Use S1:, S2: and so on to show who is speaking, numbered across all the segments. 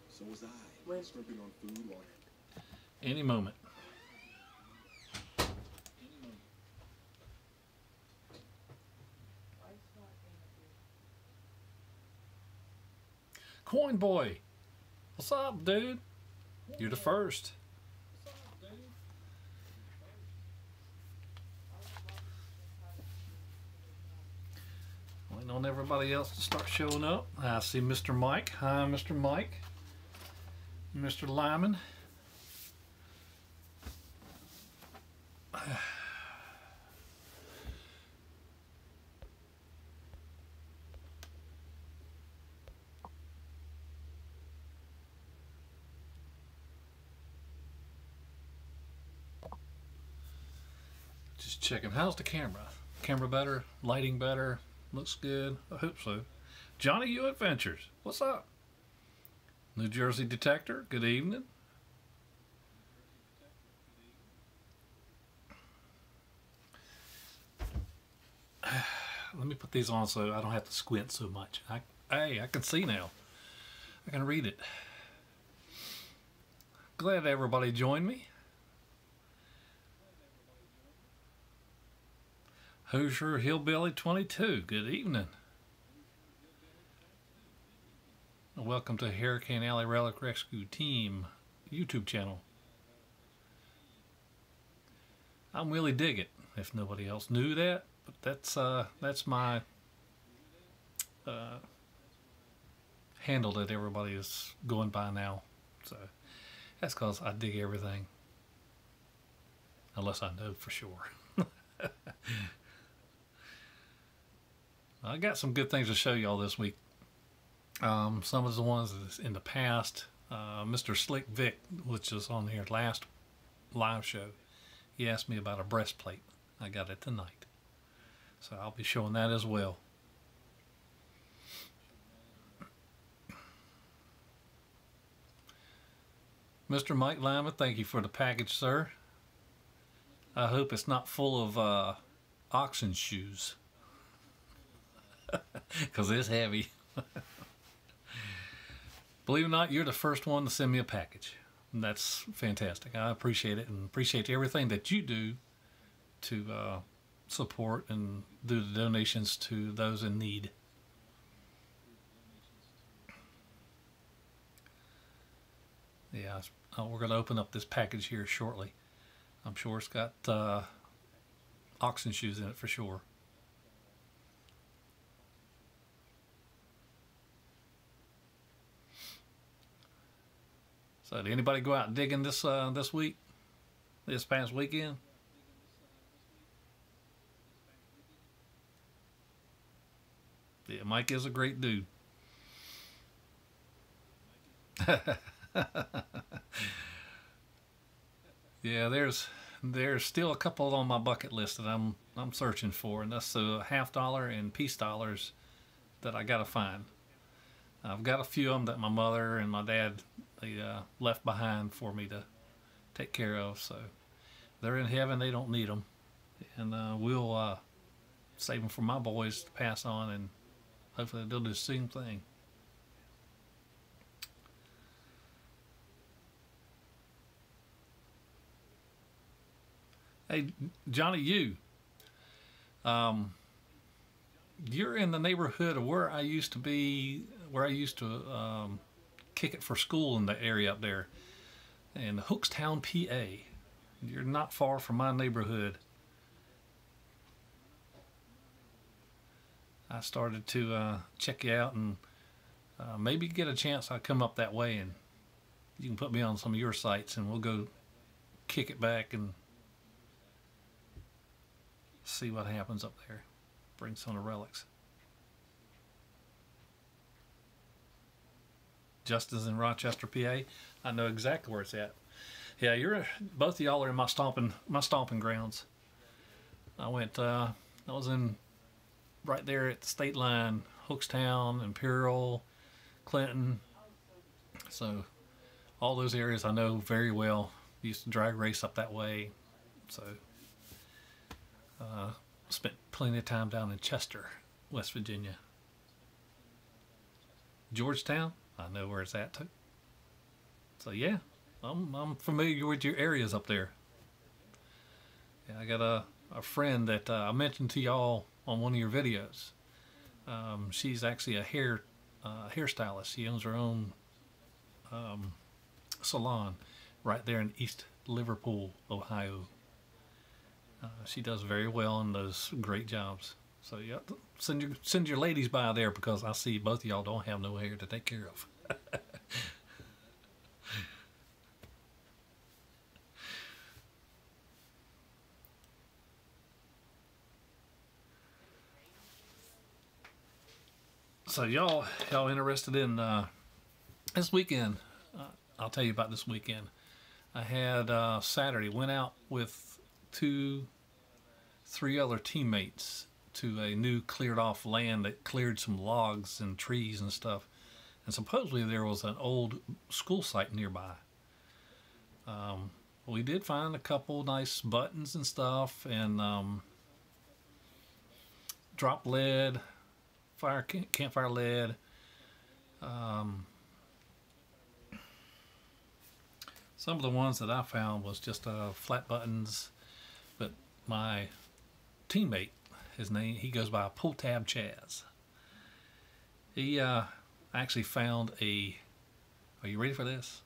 S1: So was I. When? Stripping on food while...
S2: Any moment. Coin Boy, what's up, dude? You're the first. Waiting on everybody else to start showing up. I see Mr. Mike. Hi, Mr. Mike. Mr. Lyman. Just checking. How's the camera? Camera better? Lighting better? Looks good? I hope so. Johnny U Adventures. What's up? New Jersey Detector. Good evening. Let me put these on so I don't have to squint so much. Hey, I can see now. I can read it. Glad everybody joined me. Hoosier Hillbilly 22. Good evening. And welcome to Hurricane Alley Relic Rescue Team YouTube channel. I'm Willie Diggett, if nobody else knew that, but that's my handle that everybody is going by now. So that's because I dig everything, unless I know for sure. I got some good things to show y'all this week. Some of the ones in the past. Mr. Slick Vic, which was on here last live show, he asked me about a breastplate. I got it tonight, so I'll be showing that as well. Mr. Mike Lyman, thank you for the package, sir. I hope it's not full of oxen shoes, because it's heavy. Believe it or not, you're the first one to send me a package. And that's fantastic. I appreciate it, and appreciate everything that you do to support and do the donations to those in need. Yeah, we're going to open up this package here shortly. I'm sure it's got oxen shoes in it for sure. So did anybody go out digging this week? This past weekend? Yeah, Mike is a great dude. Yeah, there's still a couple on my bucket list that I'm searching for, and that's the $50 and piece dollars that I gotta find. I've got a few of them that my mother and my dad left behind for me to take care of, so they're in heaven. They don't need them, and we'll save them for my boys to pass on, and hopefully they'll do the same thing. Hey, Johnny, you're in the neighborhood of where I used to be, where I used to kick it for school in the area up there in Hookstown, PA. You're not far from my neighborhood. I started to check you out, and maybe get a chance I'll come up that way, and you can put me on some of your sites, and we'll go kick it back and see what happens up there. Bring some of the relics. Justin's in Rochester, PA. I know exactly where it's at. Yeah, both of y'all are in my stomping grounds. I was in right there at the state line, Hookstown, Imperial, Clinton. So all those areas I know very well. Used to drag race up that way. So spent plenty of time down in Chester, West Virginia. Georgetown, I know where it's at too. So yeah, I'm familiar with your areas up there. Yeah, I got a friend that I mentioned to y'all on one of your videos. She's actually a hairstylist. She owns her own salon right there in East Liverpool, Ohio. She does very well and does great jobs. So yeah, send your ladies by there because I see both of y'all don't have no hair to take care of. So y'all interested in this weekend? I'll tell you about this weekend. I had Saturday, went out with 3 other teammates to a new cleared off land that cleared some logs and trees and stuff. And supposedly there was an old school site nearby. We did find a couple nice buttons and stuff, and drop lead, campfire lead. Some of the ones that I found was just flat buttons, but my teammate, he goes by Pull Tab Chaz. He actually found are you ready for this?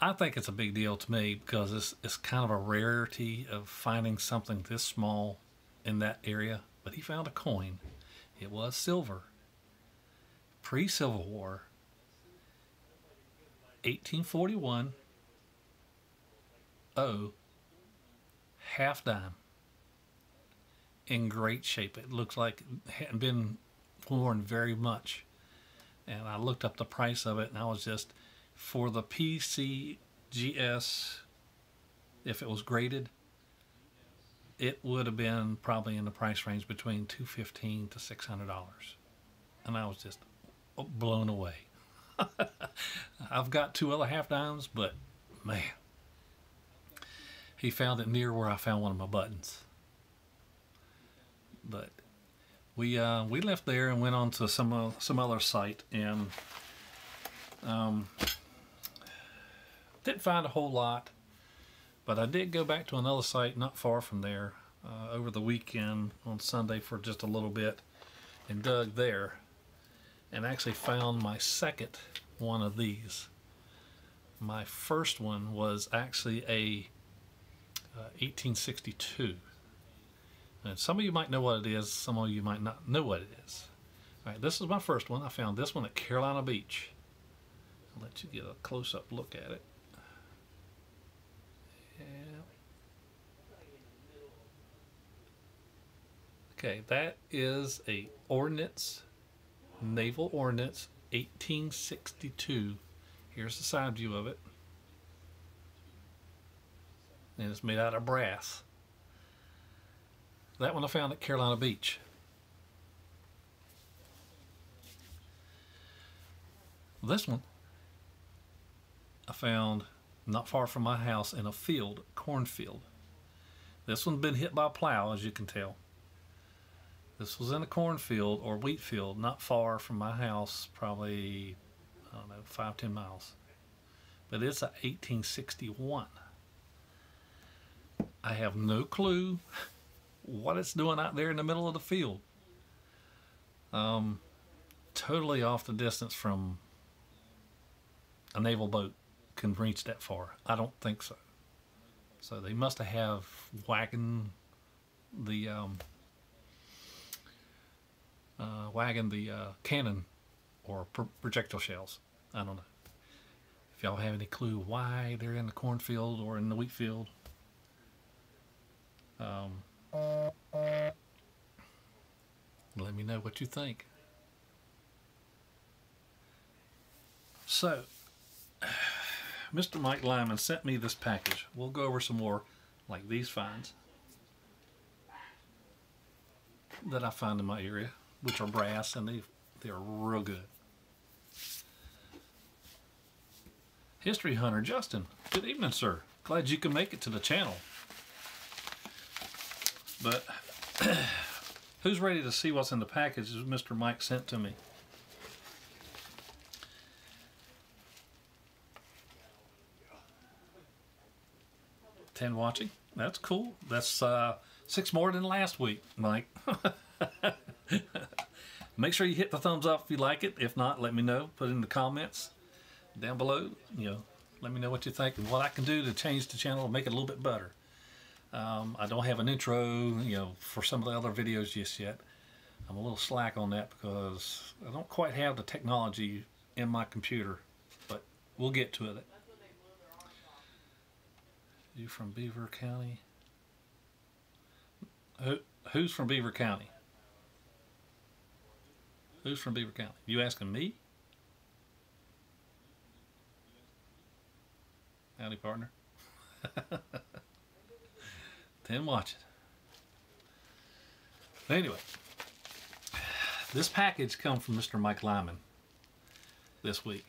S2: I think it's a big deal to me because it's kind of a rarity of finding something this small in that area. But he found a coin. It was silver. Pre-Civil War. 1841. Half dime. In great shape. It looks like it hadn't been worn very much. And I looked up the price of it, and I was just, for the PCGS, if it was graded, it would have been probably in the price range between $215 to $600. And I was just blown away. I've got 2 other half dimes, but man, he found it near where I found one of my buttons. But we left there and went on to some other site, and didn't find a whole lot, but I did go back to another site not far from there over the weekend on Sunday for just a little bit, and dug there, and actually found my second one of these. My first one was actually a 1862. And some of you might know what it is, some of you might not know what it is. All right, this is my first one. I found this one at Carolina Beach. I'll let you get a close-up look at it. Yeah. Okay, that is a Ordnance, Naval Ordnance, 1862. Here's the side view of it. And it's made out of brass. That one I found at Carolina Beach. This one I found not far from my house in a field, cornfield. This one's been hit by a plow, as you can tell. This was in a cornfield or wheat field not far from my house, probably, I don't know, 5-10 miles. But it's a 1861. I have no clue what it's doing out there in the middle of the field. Totally off the distance from a naval boat can reach that far. I don't think so. So they must have wagon the cannon or projectile shells. I don't know. If y'all have any clue why they're in the cornfield or in the wheat field, let me know what you think. So, Mr. Mike Lyman sent me this package. We'll go over some more like these finds that I find in my area, which are brass, and they're real good. History Hunter Justin, good evening, sir. Glad you can make it to the channel. But who's ready to see what's in the package Mr. Mike sent to me? 10 watching. That's cool. That's 6 more than last week, Mike. Make sure you hit the thumbs up if you like it. If not, let me know. Put it in the comments down below. Let me know what you think and what I can do to change the channel and make it a little bit better. I don't have an intro, for some of the other videos just yet. I'm a little slack on that because I don't quite have the technology in my computer, but we'll get to it. You from Beaver County? Who's from Beaver County? Who's from Beaver County? You asking me? Howdy, partner. 10 watching. Anyway, this package come from Mr. Mike Lyman this week.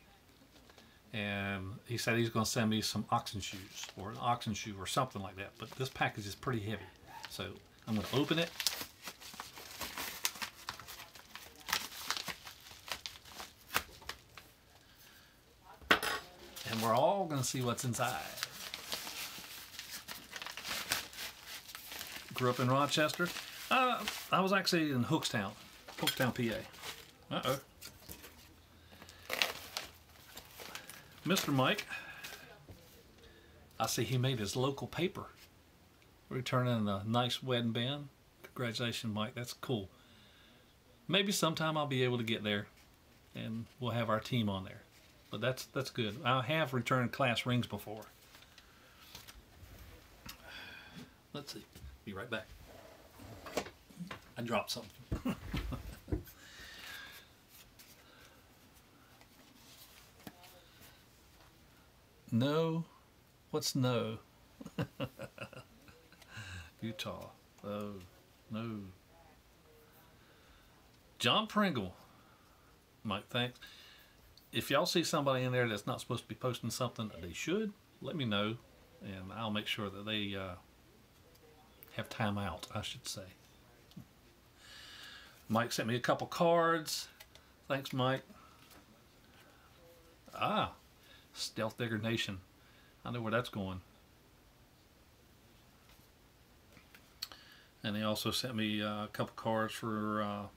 S2: And he said he's going to send me some oxen shoes, or an oxen shoe, or something like that. But this package is pretty heavy. So I'm going to open it. And we're all going to see what's inside. Grew up in Rochester. I was actually in Hookstown, PA. Uh-oh. Mr. Mike, I see he made his local paper. Returning a nice wedding band. Congratulations, Mike. That's cool. Maybe sometime I'll be able to get there and we'll have our team on there. But that's good. I have returned class rings before. Let's see. Be right back. I dropped something. No. What's no? Utah. Oh, no. John Pringle. Mike, thanks. If y'all see somebody in there that's not supposed to be posting something that they should, let me know, and I'll make sure that they have time out, I should say. Mike sent me a couple cards. Thanks, Mike. Ah, Stealth Digger Nation. I know where that's going. And he also sent me a couple cards for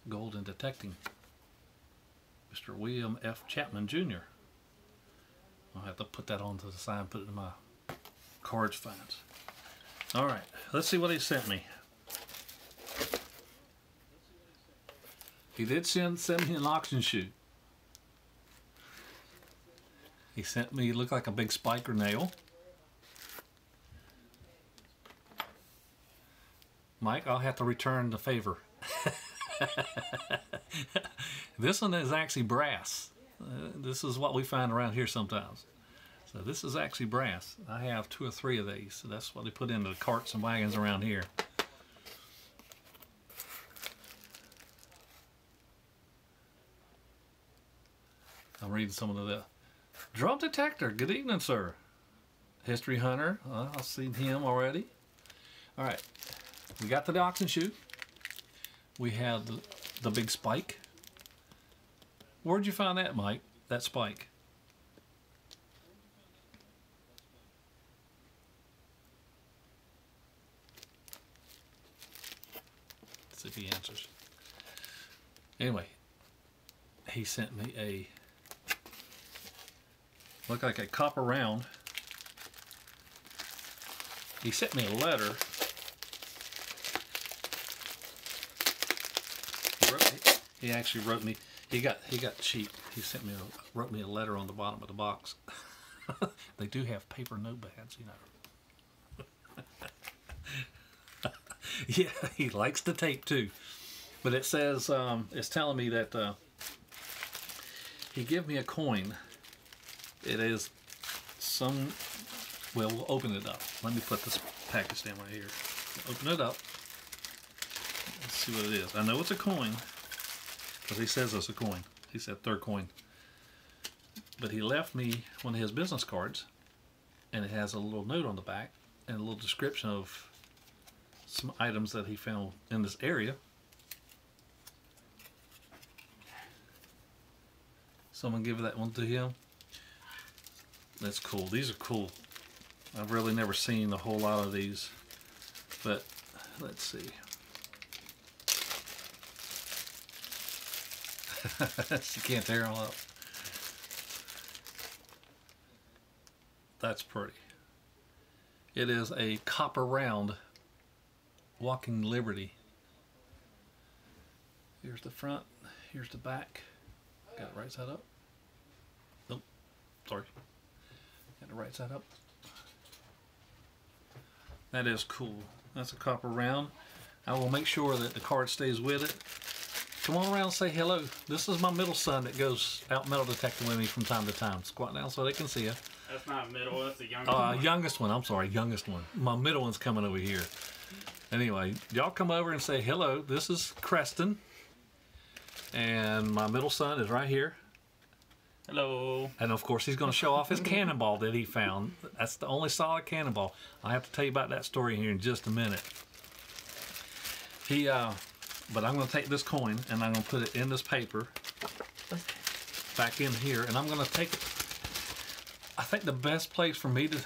S2: Golden Detecting. Mr. William F. Chapman Jr. I'll have to put that onto the side and put it in my cards finds. Alright, let's see what he sent me. He did send me an oxen shoe. He sent me, looked like a big spiker nail. Mike, I'll have to return the favor. This one is actually brass. This is what we find around here sometimes. So this is actually brass. I have 2 or 3 of these. So that's what they put into the carts and wagons around here. I'm reading some of the Drum Detector. Good evening, sir. History Hunter. I've seen him already. All right. We got the oxen shoe. We have the big spike. Where'd you find that, Mike? That spike? Let's see if he answers. Anyway, he sent me a, looked like a copper round. He sent me a letter. He actually wrote me. He got cheap. He sent me wrote me a letter on the bottom of the box. They do have paper notepads, you know. Yeah, he likes the tape too. But it says it's telling me that he gave me a coin. It is some. Well, we'll open it up. Let me put this package down right here. Open it up. Let's see what it is. I know it's a coin. Because he says it's a coin. He said 3rd coin. But he left me one of his business cards, and it has a little note on the back and a little description of some items that he found in this area. Someone give that one to him. That's cool. These are cool. I've really never seen a whole lot of these, but let's see. You can't tear them up. That's pretty. It is a copper round Walking Liberty. Here's the front, here's the back. Got it right side up. Nope, sorry. Got the right side up. That is cool. That's a copper round. I will make sure that the card stays with it. Come on around and say hello. This is my middle son that goes out metal detecting with me from time to time. Squat down so they can see you.
S3: That's not middle, that's the youngest one.
S2: Youngest one, I'm sorry, youngest one. My middle one's coming over here. Anyway, y'all come over and say hello. This is Creston. And my middle son is right here.
S3: Hello.
S2: And of course he's going to show off his cannonball that he found. That's the only solid cannonball. I have to tell you about that story here in just a minute. But I'm going to take this coin and I'm going to put it in this paper back in here, and I'm going to take it. I think the best place for me to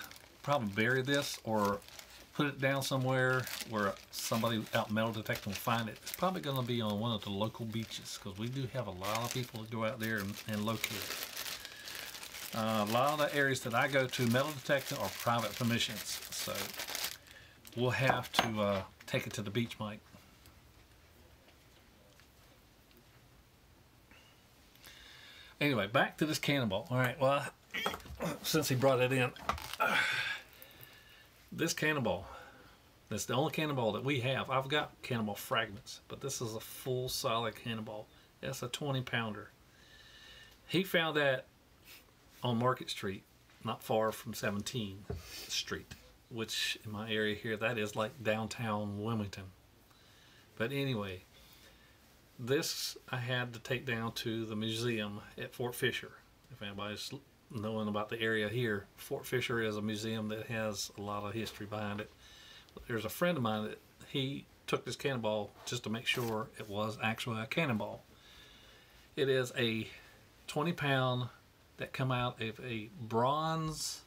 S2: probably bury this or put it down somewhere where somebody out metal detecting will find it, it's probably going to be on one of the local beaches, because we do have a lot of people that go out there and locate it. A lot of the areas that I go to metal detecting are private permissions, so we'll have to take it to the beach, Mike. Anyway, back to this cannonball. All right, well, since he brought it in, this cannonball, that's the only cannonball that we have. I've got cannonball fragments, but this is a full solid cannonball. That's a 20-pounder. He found that on Market Street, not far from 17th Street, which in my area here, that is like downtown Wilmington. But anyway, this I had to take down to the museum at Fort Fisher. If anybody's knowing about the area here, Fort Fisher is a museum that has a lot of history behind it. There's a friend of mine that he took this cannonball just to make sure it was actually a cannonball. It is a 20-pound that come out of a bronze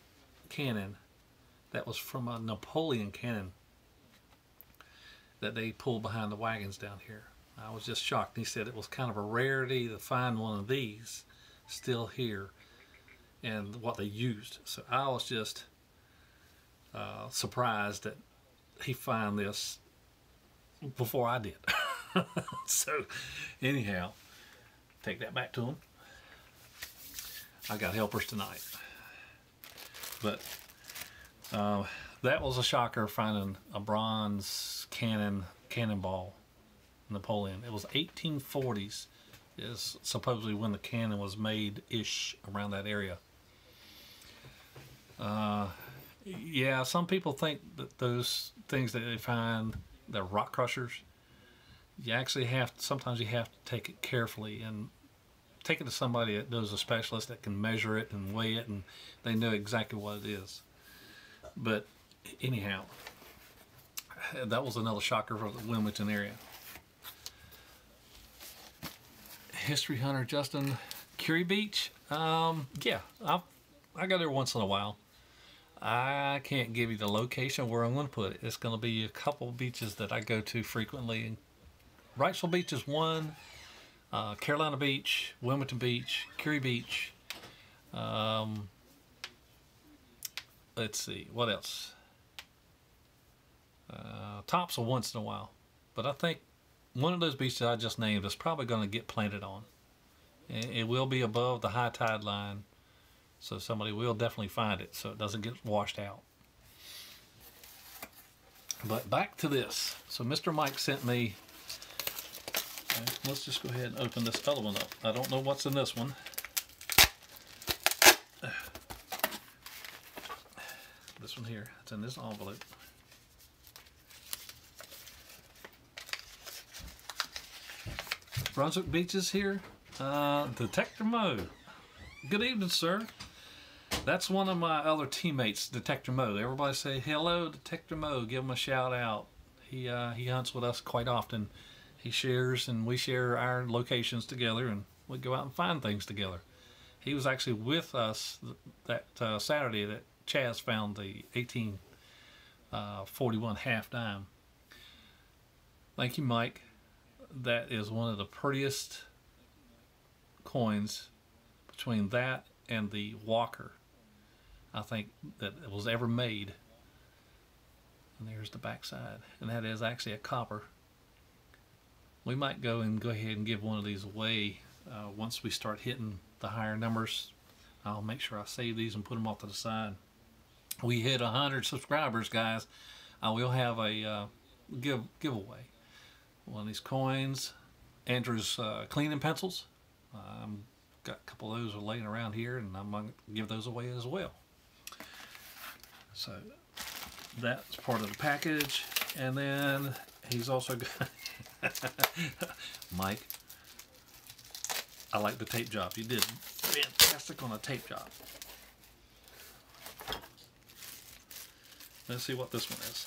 S2: cannon that was from a Napoleon cannon that they pulled behind the wagons down here. I was just shocked. He said it was kind of a rarity to find one of these still here and what they used. So I was just surprised that he found this before I did. So anyhow, take that back to him. I got helpers tonight. But that was a shocker, finding a bronze cannonball Napoleon. It was 1840s is supposedly when the cannon was made-ish, around that area. Yeah, some people think that those things that they find, they're rock crushers. You actually sometimes you have to take it carefully and take it to somebody that knows, a specialist that can measure it and weigh it, and they know exactly what it is. But anyhow, that was another shocker for the Wilmington area. History hunter Justin, Curie Beach. Yeah, I go there once in a while. I can't give you the location where I'm going to put it. It's going to be a couple beaches that I go to frequently. Wrightsville Beach is one. Carolina Beach, Wilmington Beach, Curie Beach. Let's see, what else? Topsail once in a while. But I think one of those beaches I just named is probably going to get planted on. It will be above the high tide line, so somebody will definitely find it so it doesn't get washed out. But back to this. So Mr. Mike sent me, okay, let's just go ahead and open this other one up. I don't know what's in this one. This one here, it's in this envelope. Brunswick Beaches here. Detector Mo. Good evening, sir. That's one of my other teammates, Detector Mo. Everybody say hello, Detector Mo. Give him a shout out. He hunts with us quite often. He shares and we share our locations together, and we go out and find things together. He was actually with us that Saturday that Chaz found the 1841 half dime. Thank you, Mike. That is one of the prettiest coins between that and the Walker, I think, that was ever made. And there's the back side, and that is actually a copper. We might go ahead and give one of these away once we start hitting the higher numbers. I'll make sure I save these and put them off to the side. We hit 100 subscribers, guys. I will have a giveaway. One of these coins, Andrew's cleaning pencils. Got a couple of those laying around here, and I'm going to give those away as well. So that's part of the package. And then he's also got Mike, I like the tape job. You did fantastic on a tape job. Let's see what this one is.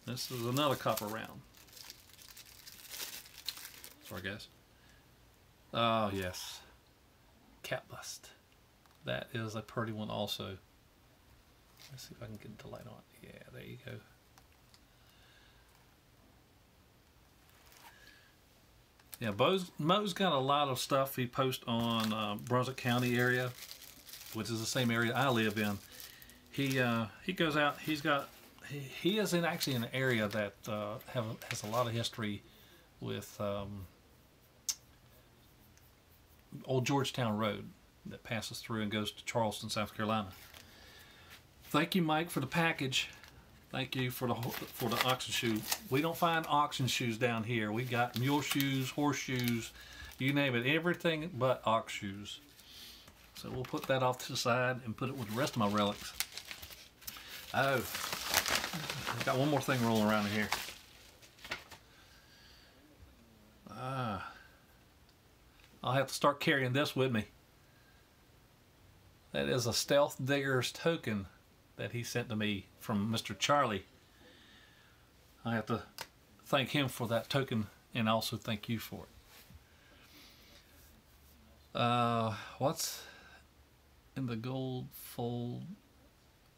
S2: This is another copper round. Sorry, guys. Oh, yes. Cat bust. That is a pretty one also. Let's see if I can get the light on. Yeah, there you go. Yeah, Mo's got a lot of stuff he posts on Brunswick County area, which is the same area I live in. He goes out. He is actually in an area that has a lot of history with Old Georgetown Road that passes through and goes to Charleston, South Carolina. Thank you, Mike, for the package. Thank you for the auction shoe. We don't find auction shoes down here. We got mule shoes, horseshoes, you name it, everything but ox shoes. So we'll put that off to the side and put it with the rest of my relics. Oh, I've got one more thing rolling around in here. I'll have to start carrying this with me. That is a Stealth Diggers token that he sent to me from Mr. Charlie. I have to thank him for that token and also thank you for it. What's in the gold fold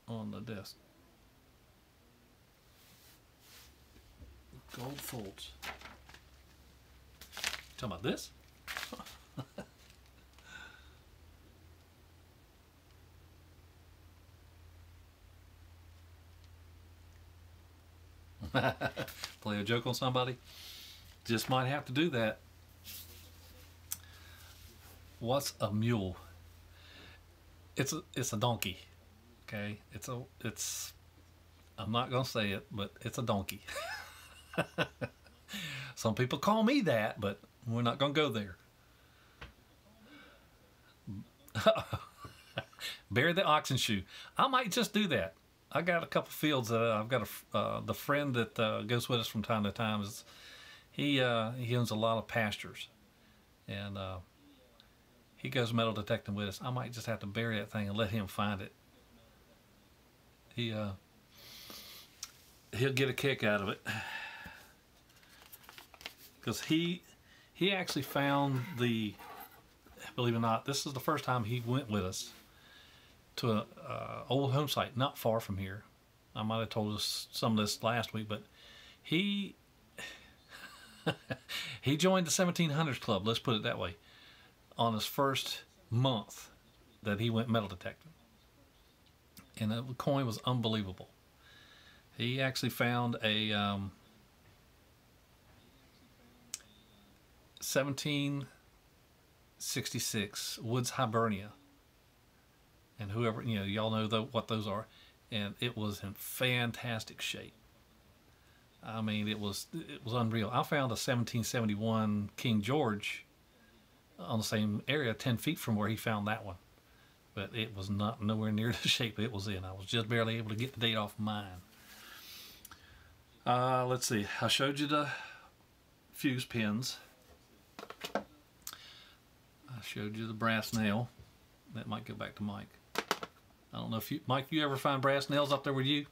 S2: on the desk? Gold folds. Talking about this? Play a joke on somebody? Just might have to do that. What's a mule? It's a donkey. Okay? I'm not gonna say it, but it's a donkey. Some people call me that, but we're not gonna go there. Bury the oxen shoe. I might just do that. I got a couple fields that I've got the friend that goes with us from time to time. He owns a lot of pastures, and he goes metal detecting with us. I might just have to bury that thing and let him find it. He'll get a kick out of it, because he actually found the, believe it or not, this is the first time he went with us to an old home site not far from here. I might have told us some of this last week, but he he joined the 1700s Club, let's put it that way, on his first month that he went metal detecting. And the coin was unbelievable. He actually found a 1766 Woods Hibernia. And whoever, y'all know what those are. And it was in fantastic shape. I mean, it was unreal. I found a 1771 King George on the same area, 10 feet from where he found that one. But it was nowhere near the shape it was in. I was just barely able to get the date off mine. Let's see. I showed you the fuse pins. I showed you the brass nail. That might go back to Mike. I don't know if Mike, you ever find brass nails up there with you?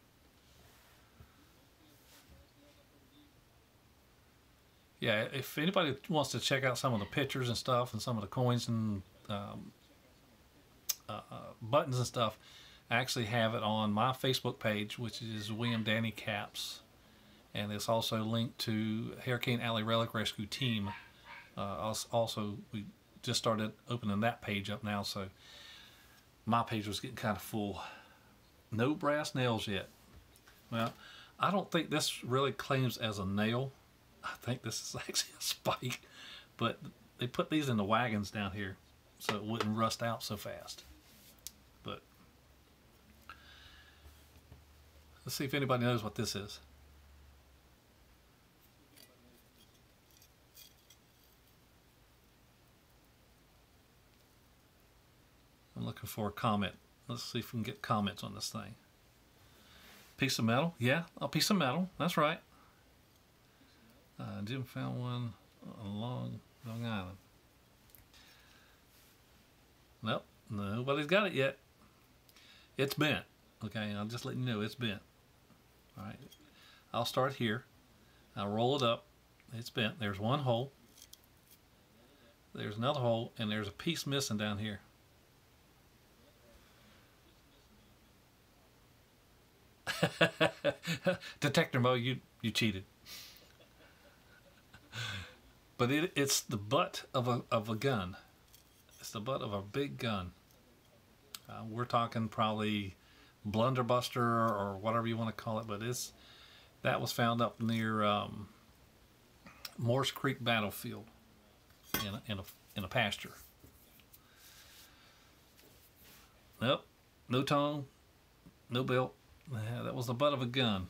S2: Yeah, if anybody wants to check out some of the pictures and stuff and some of the coins and buttons and stuff, I actually have it on my Facebook page, which is William Danny Caps, and it's also linked to Hurricane Alley Relic Rescue Team. Also, we just started opening that page up now, so my page was getting kind of full. No brass nails yet. Well, I don't think this really claims as a nail. I think this is actually a spike, but they put these in the wagons down here so it wouldn't rust out so fast. But let's see if anybody knows what this is. I'm looking for a comment. Let's see if we can get comments on this thing. Piece of metal? Yeah, a piece of metal. That's right. Jim found one on Long Island. Nope, nobody's got it yet. It's bent. Okay, I'll just let you know it's bent. All right, I'll start here. I'll roll it up. It's bent. There's one hole. There's another hole, and there's a piece missing down here. Detector Mo, you cheated. But it's the butt of a gun. It's the butt of a big gun. We're talking probably blunderbuster or whatever you want to call it, but that was found up near Morse Creek Battlefield in a pasture. Nope, no tongue, no belt. Yeah, that was the butt of a gun.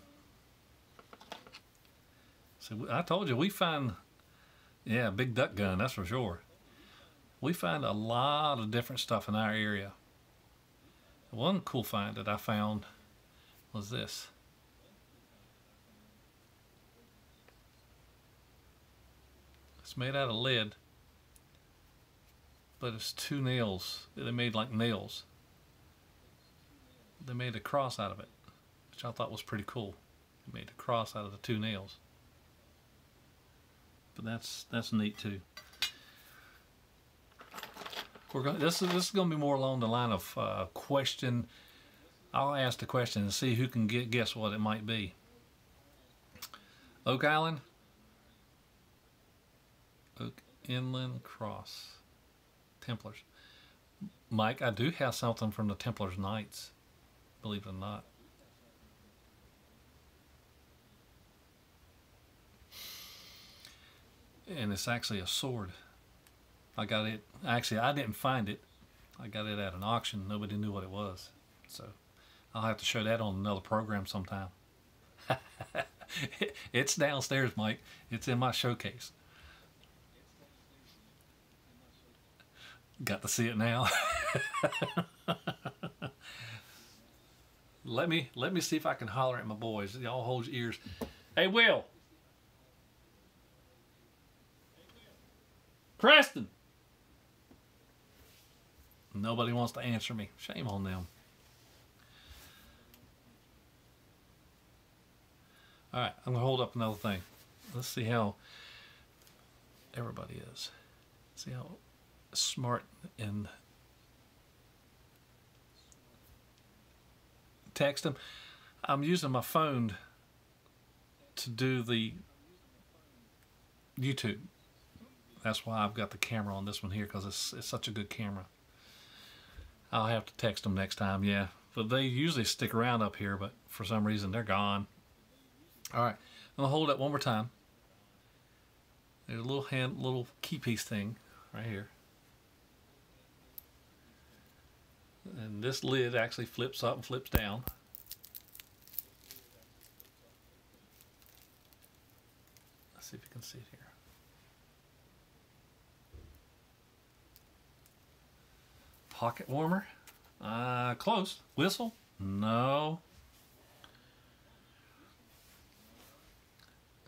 S2: So I told you, we find, yeah, big duck gun, that's for sure. We find a lot of different stuff in our area. One cool find that I found was this. It's made out of lead, but it's 2 nails. They made like nails. They made a cross out of it, which I thought was pretty cool. They made a cross out of the 2 nails. But that's neat too. This is going to be more along the line of question. I'll ask the question and see who can guess what it might be. Oak Island, Oak Inland Cross, Templars. Mike, I do have something from the Templars Knights, believe it or not. And it's actually a sword. I got it. Actually, I didn't find it. I got it at an auction. Nobody knew what it was. So I'll have to show that on another program sometime. It's downstairs, Mike. It's in my showcase. Got to see it now. Let me see if I can holler at my boys. Y'all hold your ears. Hey, Will. Preston. Nobody wants to answer me. Shame on them. All right, I'm going to hold up another thing. Let's see how everybody is. See how smart and text them. I'm using my phone to do the YouTube. That's why I've got the camera on this one here, because it's such a good camera. I'll have to text them next time, yeah. But they usually stick around up here, but for some reason they're gone. All right, I'm gonna hold it one more time. There's a little key piece thing right here. And this lid actually flips up and flips down. Let's see if you can see it here. Pocket warmer? Close. Whistle? No.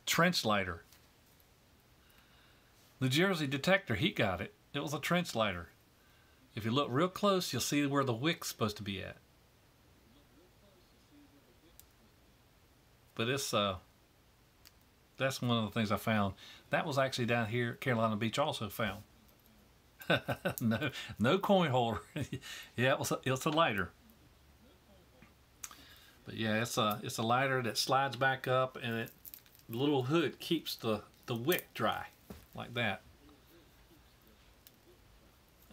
S2: Trench lighter. The Jersey detector, he got it. It was a trench lighter. If you look real close, you'll see where the wick's supposed to be at. But it's that's one of the things I found. That was actually down here at Carolina Beach also found. No coin holder. Yeah, it was a lighter. But yeah, it's a lighter that slides back up, and the little hood keeps the wick dry like that,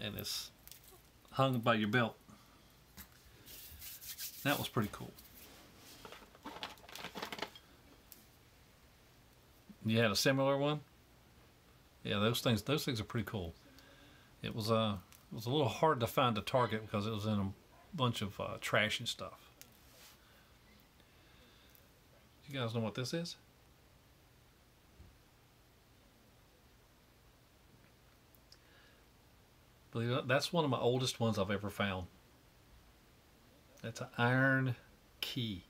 S2: and it's hung by your belt. That was pretty cool. You had a similar one? Yeah, those things are pretty cool. It was a little hard to find a Target because it was in a bunch of trash and stuff. You guys know what this is? Believe it, that's one of my oldest ones I've ever found. That's an iron key,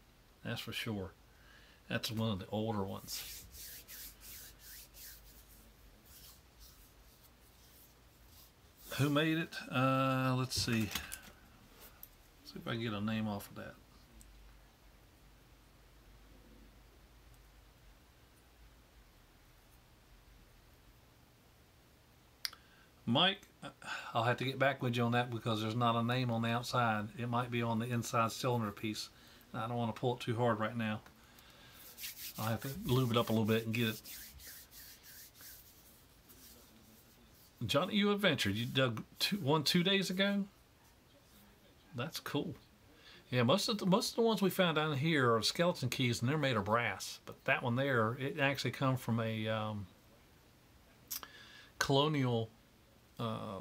S2: that's for sure. That's one of the older ones. Who made it? Let's see. See if I can get a name off of that. Mike, I'll have to get back with you on that because there's not a name on the outside. It might be on the inside cylinder piece. I don't want to pull it too hard right now. I'll have to lube it up a little bit and get it. Johnny, you adventured. You dug one 2 days ago? That's cool. Yeah, most of the ones we found down here are skeleton keys, and they're made of brass. But that one there, it actually comes from a colonial,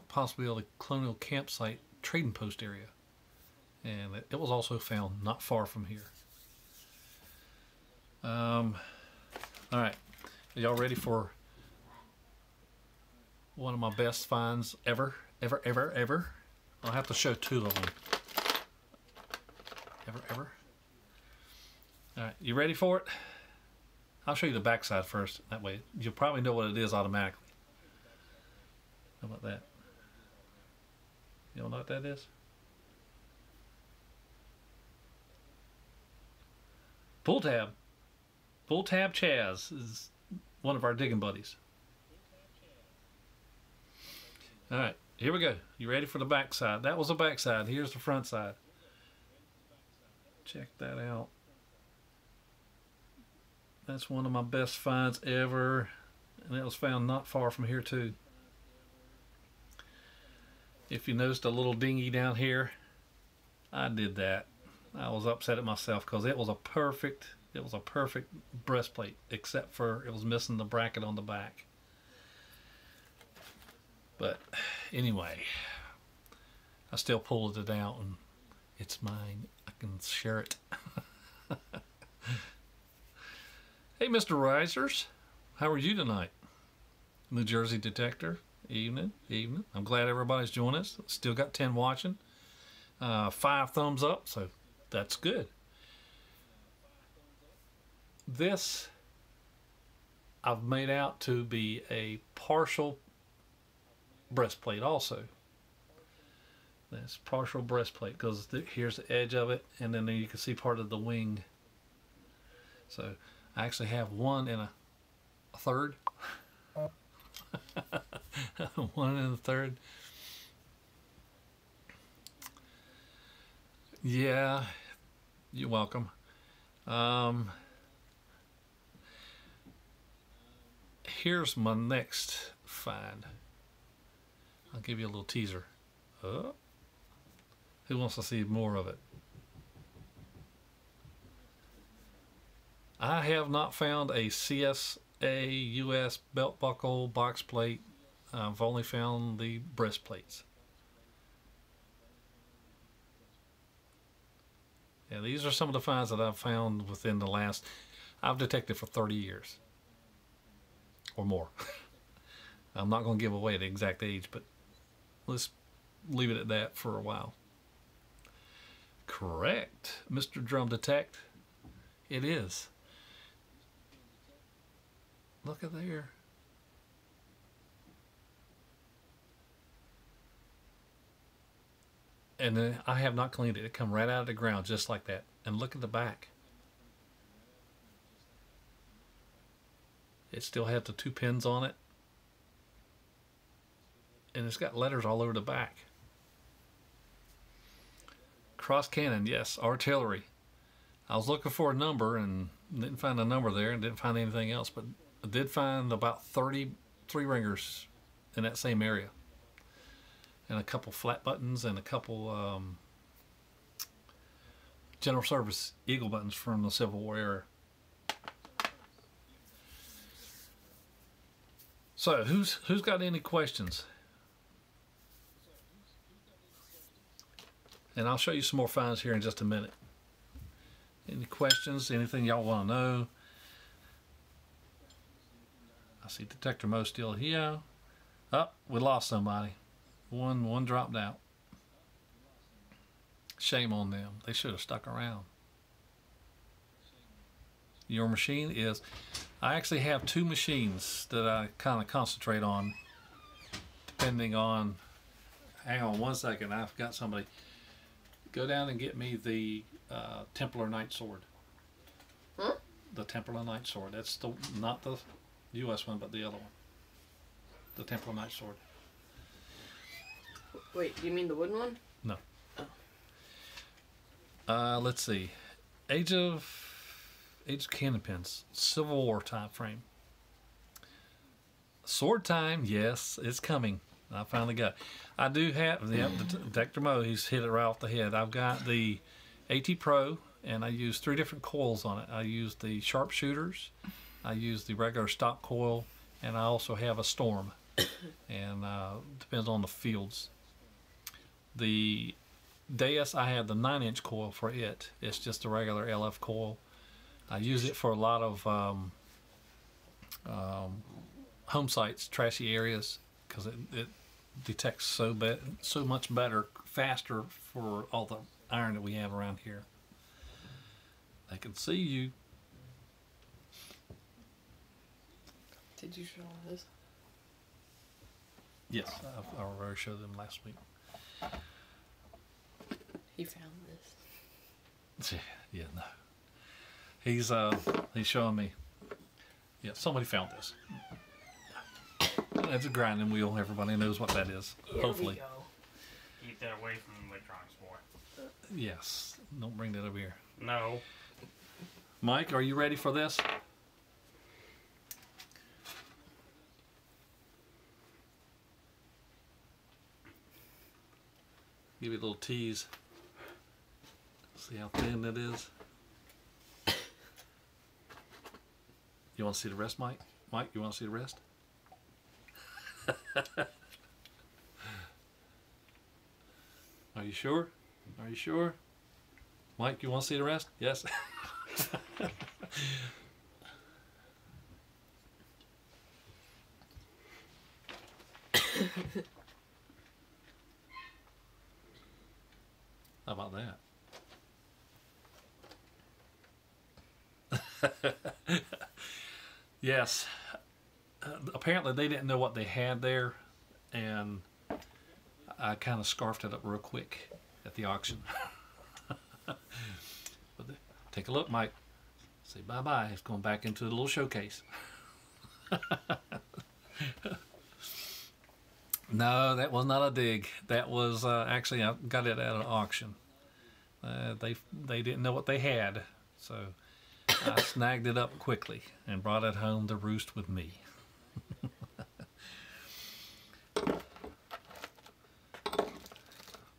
S2: possibly a colonial campsite trading post area, and it was also found not far from here. All right, are y'all ready for one of my best finds ever? I'll have to show two of them. Ever. All right, you ready for it? I'll show you the backside first. That way, you'll probably know what it is automatically. How about that? You don't know what that is? Pull tab. Pull tab Chaz is one of our digging buddies. All right, here we go. You ready for the back side? That was the back side. Here's the front side. Check that out. That's one of my best finds ever, and it was found not far from here too. If you noticed a little dinghy down here, I did that. I was upset at myself because it was a perfect breastplate, except for it was missing the bracket on the back. But anyway, I still pulled it out and it's mine. I can share it. Hey, Mr. Risers, how are you tonight? New Jersey Detector, evening. I'm glad everybody's joining us. Still got 10 watching. 5 thumbs up, so that's good. This I've made out to be a partial breastplate also. That's partial breastplate because here's the edge of it, and then you can see part of the wing. So I actually have 1 1/3. 1 1/3. Yeah, you're welcome. Here's my next find. I'll give you a little teaser. Who wants to see more of it? I have not found a CSA US belt buckle box plate. I've only found the breastplates. Yeah, these are some of the finds that I've found within the last, I've detected for 30 years or more. I'm not going to give away the exact age, but let's leave it at that for a while. Correct, Mr. Drum Detect. It is. Look at there. And then I have not cleaned it. It come right out of the ground just like that. And look at the back. It still has the 2 pins on it. And it's got letters all over the back. Cross cannon, yes, artillery. I was looking for a number and didn't find a number there and didn't find anything else, but I did find about 30 3-ringers in that same area. And a couple flat buttons and a couple General Service Eagle buttons from the Civil War era. So, who's got any questions? And I'll show you some more finds here in just a minute. Any questions? Anything y'all want to know? I see Detector Mo still here. Oh, we lost somebody. One dropped out. Shame on them. They should have stuck around. Your machine is... I actually have 2 machines that I kind of concentrate on depending on... Hang on one second. I've got somebody. Go down and get me the Templar Knight Sword.
S4: Huh?
S2: The Templar Knight Sword. That's the not the U.S. one, but the other one. The Templar Knight Sword.
S4: Wait, do you mean the wooden one?
S2: No.
S4: Oh.
S2: Let's see. Age of Cannon Pins. Civil War time frame. Sword time, yes, it's coming. I finally got it. I do have the Detector Mo. He's hit it right off the head. I've got the AT Pro, and I use 3 different coils on it. I use the sharpshooters, I use the regular stock coil, and I also have a Storm. And depends on the fields. The Deus, I have the 9-inch coil for it. It's just a regular LF coil. I use it for a lot of home sites, trashy areas, because it detects so much better, faster for all the iron that we have around here. They can see you.
S4: Did you show all this?
S2: Yes, I already showed them last week.
S4: He found this.
S2: Yeah, no. He's showing me. Yeah, somebody found this. That's a grinding wheel. Everybody knows what that is.
S4: Here
S2: Hopefully.
S4: we go.
S3: Keep that away from electronics, boy.
S2: Yes. Don't bring that over here.
S3: No.
S2: Mike, are you ready for this? Give you a little tease. See how thin it is. You want to see the rest, Mike? Mike, you want to see the rest? Are you sure? Are you sure? Mike, you want to see the rest? Yes. How about that? Yes. Apparently they didn't know what they had there, and I kind of scarfed it up real quick at the auction. But take a look, Mike. Say bye-bye. It's going back into the little showcase. No, that was not a dig. That was actually, I got it at an auction. They didn't know what they had, so I snagged it up quickly and brought it home to roost with me.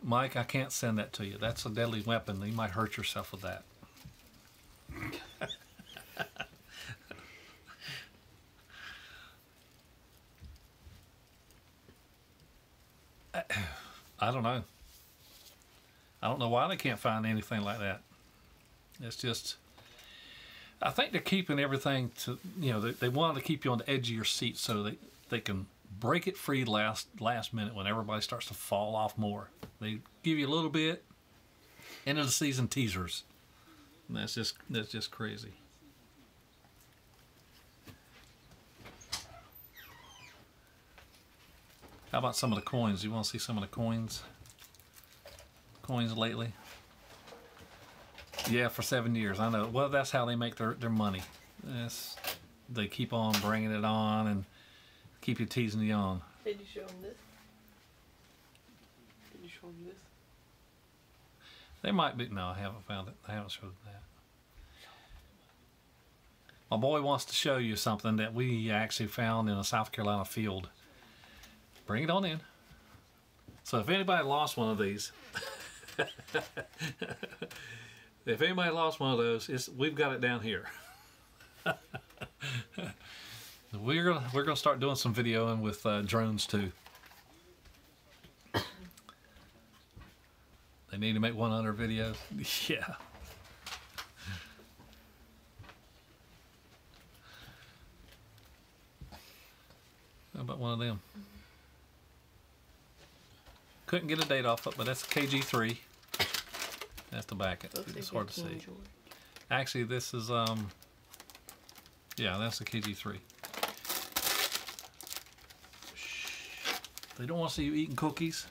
S2: Mike, I can't send that to you. That's a deadly weapon. You might hurt yourself with that. I don't know. I don't know why they can't find anything like that. It's just, I think they're keeping everything to, you know, they want to keep you on the edge of your seat so they can break it free last minute when everybody starts to fall off more. They give you a little bit, end of the season teasers. And that's just crazy. How about some of the coins? You want to see some of the coins? Coins lately? Yeah, for 7 years. I know. Well, that's how they make their money. They keep on bringing it on and keep you teasing you on.
S4: Did you show him this? Did you show him this?
S2: They might be. No, I haven't found it. I haven't showed them that. My boy wants to show you something that we actually found in a South Carolina field. Bring it on in. So if anybody lost one of these, if anybody lost one of those, we've got it down here. We're gonna start doing some videoing with drones too. They need to make 100 videos. Yeah. How about one of them? Couldn't get a date off it, but that's KG3. That's the back. It's hard to see. Actually, this is yeah, that's the KG3. They don't want to see you eating cookies.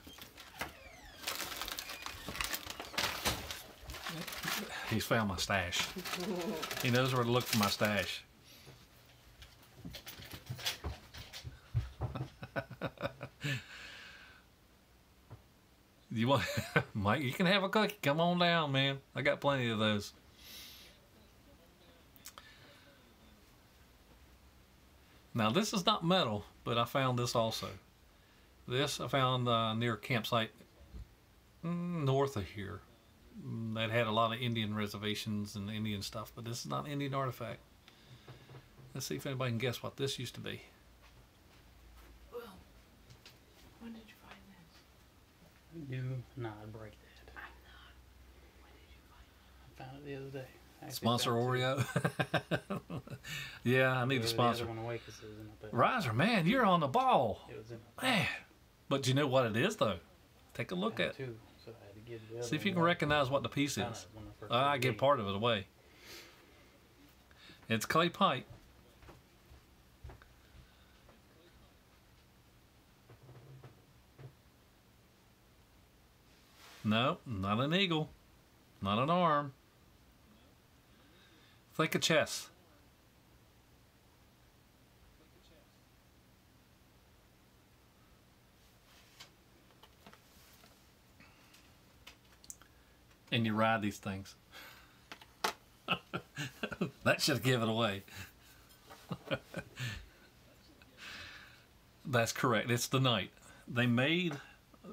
S2: He's found my stash. He knows where to look for my stash. You want, Mike? You can have a cookie. Come on down, man. I got plenty of those. Now this is not metal, but I found this also. This I found near a campsite north of here that had a lot of Indian reservations and Indian stuff, but this is not an Indian artifact. Let's see if anybody can guess what this used to be.
S4: Well, when did you find this?
S3: Do not break that.
S4: I'm not. When did you find
S3: I found it the other day.
S2: Sponsor Oreo. Yeah, I need a sponsor. Riser, man, you're on the ball.
S3: It was in
S2: Man. But you know what it is, though? Take a look at it.
S3: too, so I had to give the other
S2: See if you can
S3: one.
S2: recognize what the piece
S3: Found
S2: is.
S3: it when I first
S2: I
S3: got
S2: give
S3: the
S2: part of it away. It's clay pipe. No, not an eagle. Not an arm. Think a chest. And you ride these things. That should give it away. That's correct. It's the knight.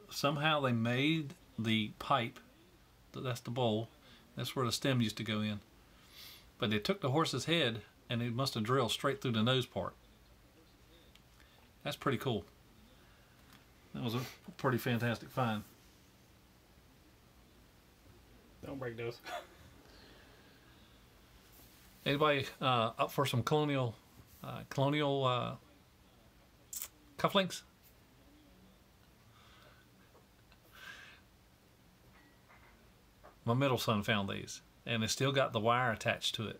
S2: Somehow they made the pipe, that's the bowl, that's where the stem used to go in. But they took the horse's head and they must have drilled straight through the nose part. That's pretty cool. That was a pretty fantastic find.
S3: Don't break those.
S2: Anybody up for some colonial cufflinks? My middle son found these, and it's still got the wire attached to it.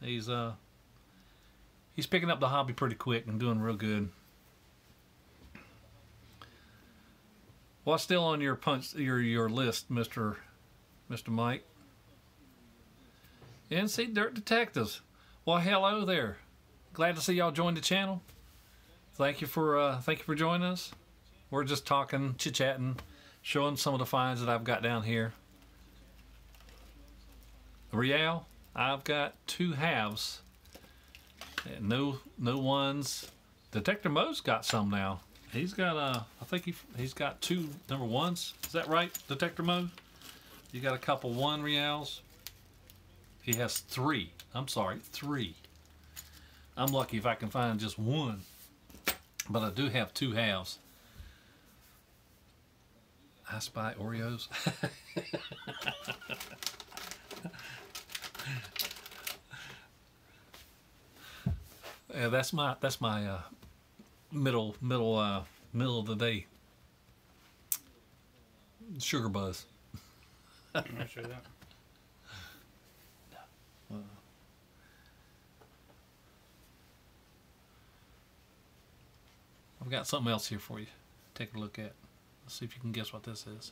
S2: He's picking up the hobby pretty quick and doing real good. What's still on your list, Mr. Mike? NC Dirt Detectives. Well, hello there. Glad to see y'all join the channel. Thank you for joining us. We're just talking, chit-chatting, showing some of the finds that I've got down here. Real, I've got 2 halves. And no ones. Detector Mo's got some now. He's got I think he's got 2 number 1s. Is that right, Detector Mo? You got a couple 1 reals. He has 3. I'm sorry, 3. I'm lucky if I can find just 1. But I do have 2 halves. I spy Oreos. Yeah, that's my middle of the day sugar buzz.
S3: I'm not sure that.
S2: I've got something else here for you. Take a look at. Let's see if you can guess what this is.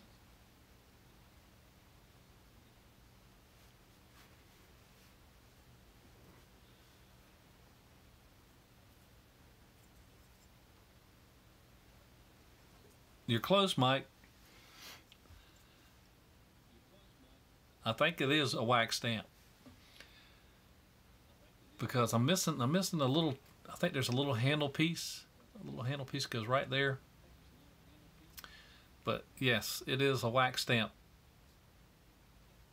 S2: You're close, Mike. I think it is a wax stamp because I'm missing a little. I think there's a little handle piece. A little handle piece goes right there. But yes, it is a wax stamp.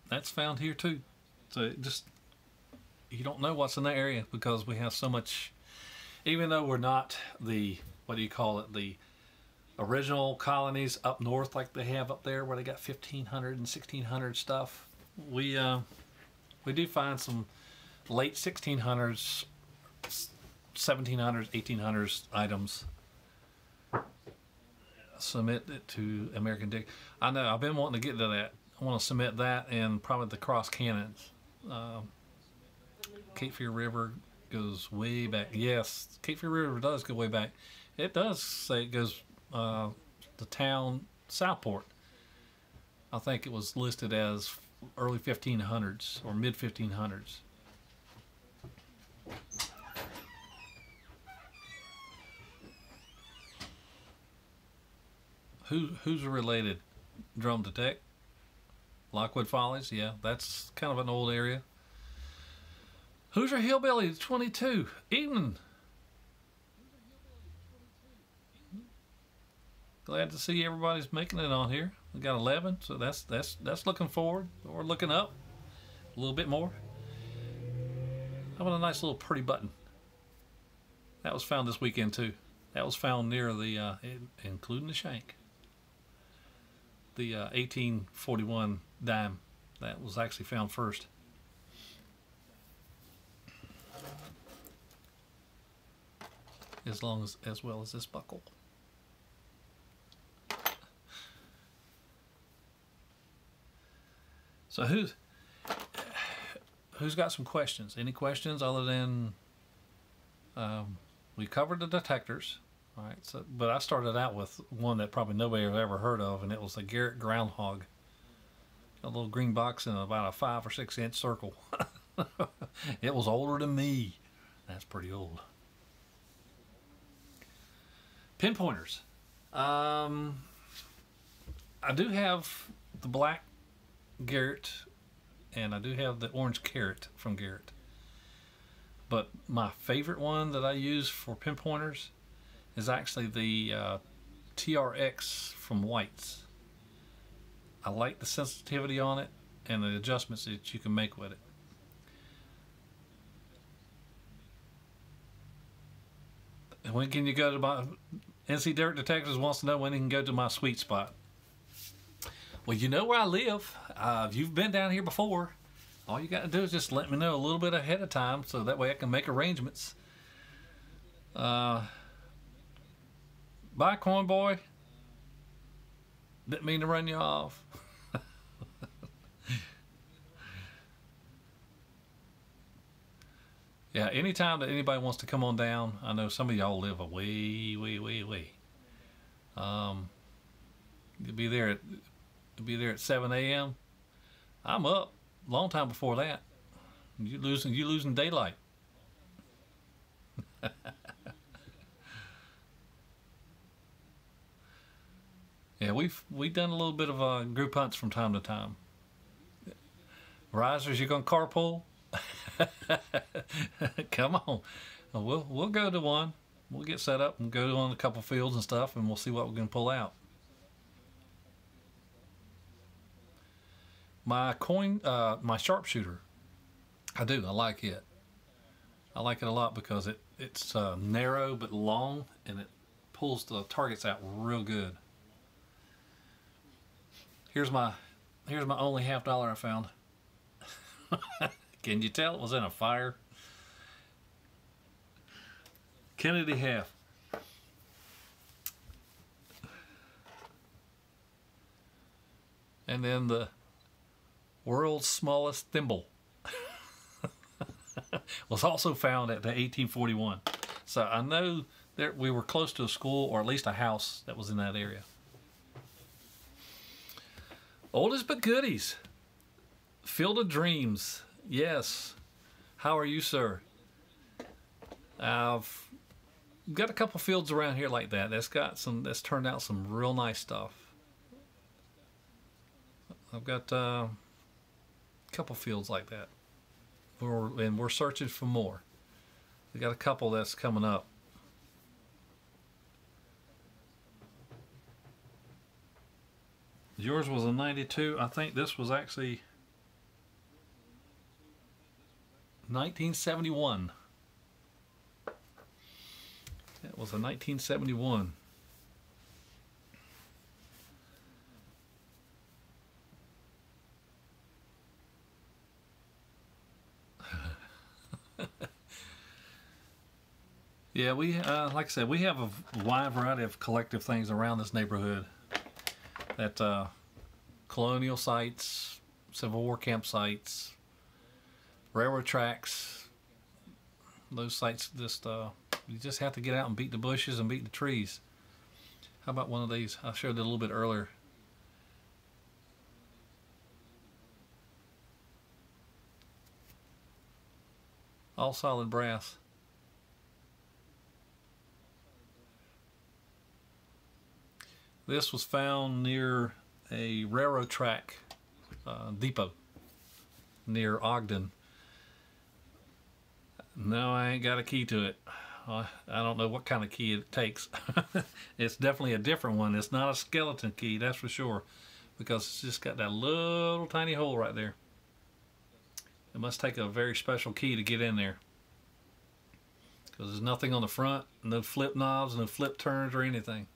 S2: That's found here too. So it just, you don't know what's in that area because we have so much. Even though we're not the, what do you call it, the original colonies up north like they have up there where they got 1500 and 1600 stuff, we do find some late 1600s, 1700s, 1800s items. Submit it to American Dig. I know I've been wanting to get to that. I want to submit that and probably the cross cannons. Cape Fear River goes way back. Yes, Cape Fear River does go way back. It does say it goes the town Southport. I think it was listed as early 1500s or mid 1500s. Who's related? Drum Detect? Lockwood Follies? Yeah, that's kind of an old area. Hoosier Hillbilly 22. Evening. Glad to see everybody's making it on here. We got 11, so that's looking forward or looking up a little bit more. How about a nice little pretty button? That was found this weekend too. That was found near the, including the shank. The 1841 dime. That was actually found first. As well as this buckle. So who's got some questions? Any questions other than we covered the detectors, all right? So, but I started out with one that probably nobody has ever heard of, and it was the Garrett Groundhog, a little green box in about a 5 or 6 inch circle. It was older than me. That's pretty old. Pinpointers. I do have the black Garrett, and I do have the orange Carrot from Garrett. But my favorite one that I use for pinpointers is actually the TRX from White's. I like the sensitivity on it and the adjustments that you can make with it. And when can you go to my NC Dirt Detectives wants to know when he can go to my sweet spot. Well, you know where I live. If you've been down here before, all you got to do is just let me know a little bit ahead of time so that way I can make arrangements. Bye, Corn Boy. Didn't mean to run you off. Yeah, anytime that anybody wants to come on down, I know some of y'all live away. You'll be there at 7 a.m. I'm up long time before that. You losing daylight. Yeah, we've done a little bit of group hunts from time to time. Risers, you gonna carpool? Come on, we'll go to one. We'll get set up and go on a couple fields and stuff, and we'll see what we can pull out. My my sharpshooter, I like it. I like it a lot because it's narrow but long, and it pulls the targets out real good. Here's my only $50 I found. Can you tell it was in a fire? Kennedy half. And then the world's smallest thimble was also found at the 1841. So I know that we were close to a school or at least a house that was in that area. Oldest but goodies. Field of Dreams. Yes. How are you, sir? I've got a couple fields around here like that. That's turned out some real nice stuff. I've got couple fields like that. And we're searching for more. We got a couple that's coming up. Yours was a 92. I think this was actually 1971. That was a 1971. Yeah, we like I said, we have a wide variety of collective things around this neighborhood. That colonial sites, Civil War campsites, railroad tracks. Those sites just you just have to get out and beat the bushes and beat the trees. How about one of these? I showed it a little bit earlier. All solid brass. This was found near a railroad track depot near Ogden. No, I ain't got a key to it. I don't know what kind of key it takes. It's definitely a different one. It's not a skeleton key, that's for sure, because it's just got that little tiny hole right there. It must take a very special key to get in there, because there's nothing on the front, no flip knobs, no flip turns or anything.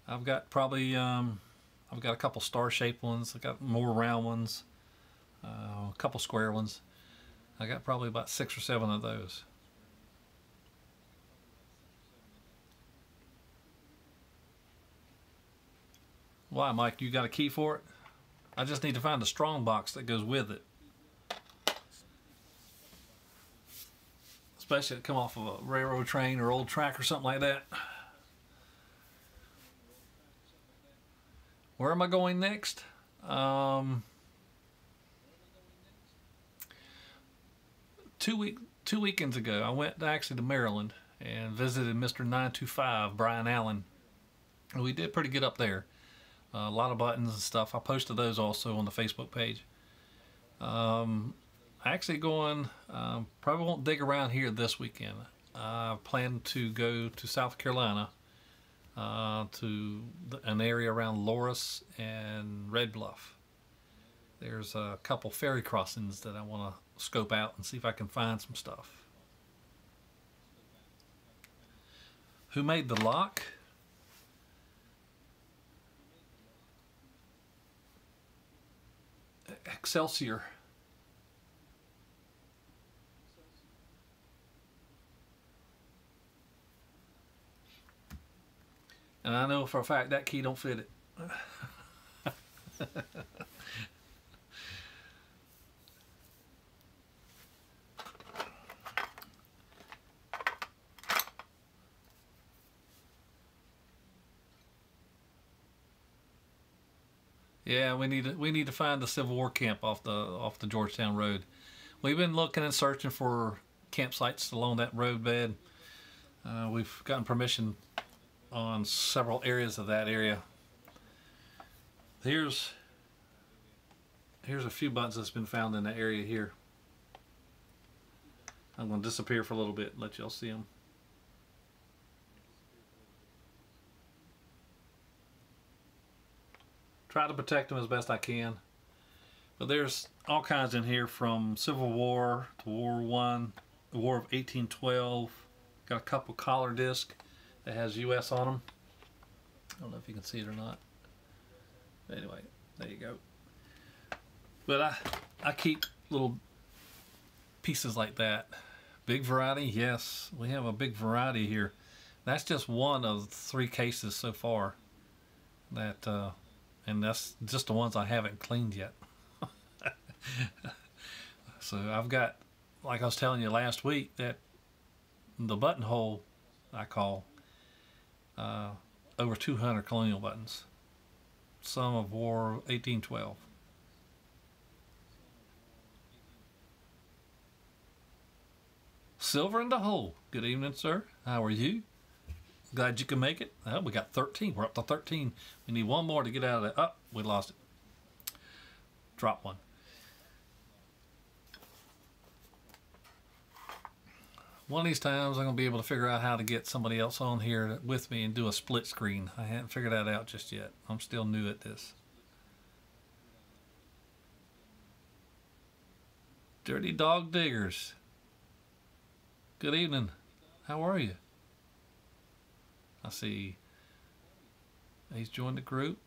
S2: I've got probably I've got a couple star-shaped ones. I got more round ones, a couple square ones. I got probably about 6 or 7 of those. Why, Mike? You got a key for it? I just need to find a strong box that goes with it. Especially if it come off of a railroad train or old track or something like that. Where am I going next? 2 weekends ago, I went actually to Maryland and visited Mr. 925, Brian Allen. We did pretty good up there. A lot of buttons and stuff. I posted those also on the Facebook page. Actually going, probably won't dig around here this weekend. I plan to go to South Carolina, to an area around Loris and Red Bluff. There's a couple ferry crossings that I want to scope out and see if I can find some stuff. Who made the lock? Excelsior. And I know for a fact that key don't fit it. Yeah, we need to find the Civil War camp off the Georgetown Road. We've been looking and searching for campsites along that roadbed. We've gotten permission on several areas of that area. Here's a few buttons that's been found in the area here. I'm going to disappear for a little bit and let y'all see them. Try to protect them as best I can. But there's all kinds in here, from Civil War to World War I, the War of 1812. Got a couple collar discs that has US on them. I don't know if you can see it or not. Anyway, there you go. But I keep little pieces like that. Big variety, yes. We have a big variety here. That's just one of 3 cases so far. That and that's just the ones I haven't cleaned yet. So I've got, like I was telling you last week, that the buttonhole I call over 200 colonial buttons. Some of War 1812. Silver in the hole. Good evening, sir. How are you? Glad you can make it. Oh, we got 13. We're up to 13. We need one more to get out of that. Oh, we lost it. Drop one. One of these times I'm going to be able to figure out how to get somebody else on here with me and do a split screen. I haven't figured that out just yet. I'm still new at this. Dirty Dog Diggers. Good evening. How are you? I see he's joined the group.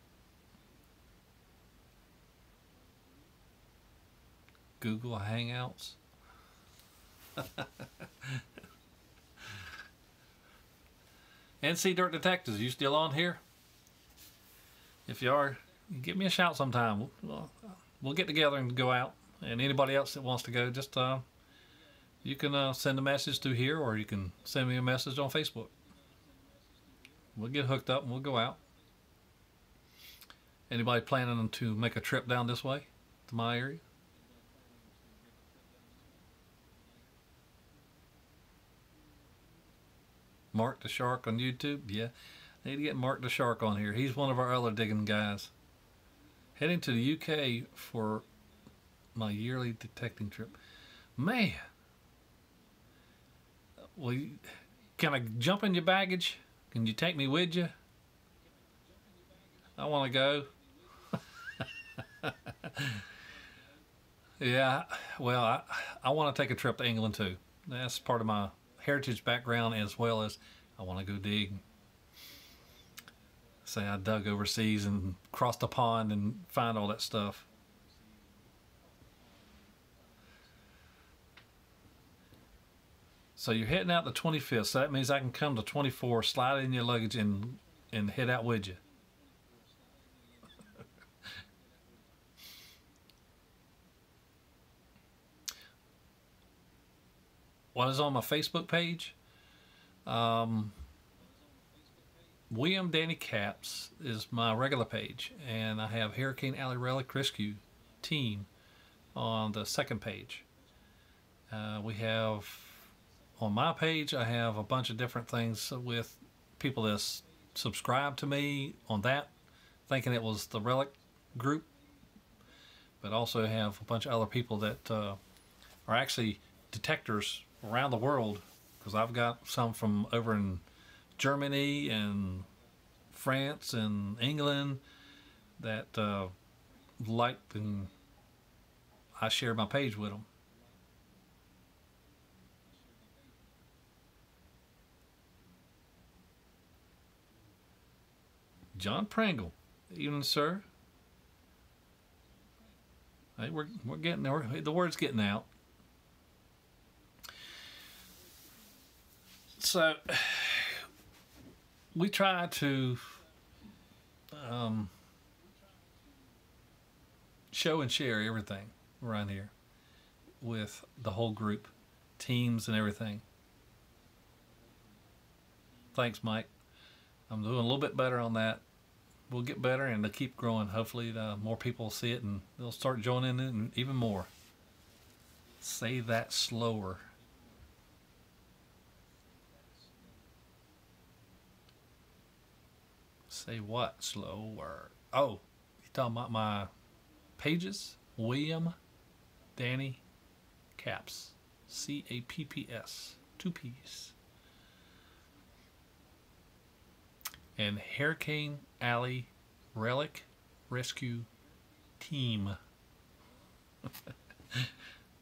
S2: Google Hangouts. NC Dirt Detectives, you still on here? If you are, give me a shout sometime. We'll get together and go out. And anybody else that wants to go, just you can send a message through here, or you can send me a message on Facebook. We'll get hooked up and we'll go out. Anybody planning to make a trip down this way to my area? Mark the Shark on YouTube? Yeah. Need to get Mark the Shark on here. He's one of our other digging guys. Heading to the UK for my yearly detecting trip. Man. Well, can I jump in your baggage? Can you take me with you? I want to go. Yeah, well, I want to take a trip to England too. That's part of my heritage background, as well as I want to go dig. Say I dug overseas and crossed a pond and find all that stuff. So you're heading out the 25th, so that means I can come to 24, slide in your luggage, and head out with you. What is on my Facebook page? William Danny Caps is my regular page, and I have Hurricane Alley Relic Rescue Team on the second page. We have, on my page, I have a bunch of different things with people that subscribe to me on that, thinking it was the Relic group, but also have a bunch of other people that are actually detectors around the world, because I've got some from over in Germany and France and England that liked, and I share my page with them. John Pringle, evening, sir. Hey, we're getting there. The word's getting out. So we try to show and share everything around here with the whole group, teams and everything. Thanks, Mike. I'm doing a little bit better on that. We'll get better and to keep growing. Hopefully more people will see it and they'll start joining in, and even more. Say that slower. Say what? Slower. Oh, you talking about my pages? William Danny Caps. C-A-P-P-S. 2 P's. And Hurricane Alley Relic Rescue Team.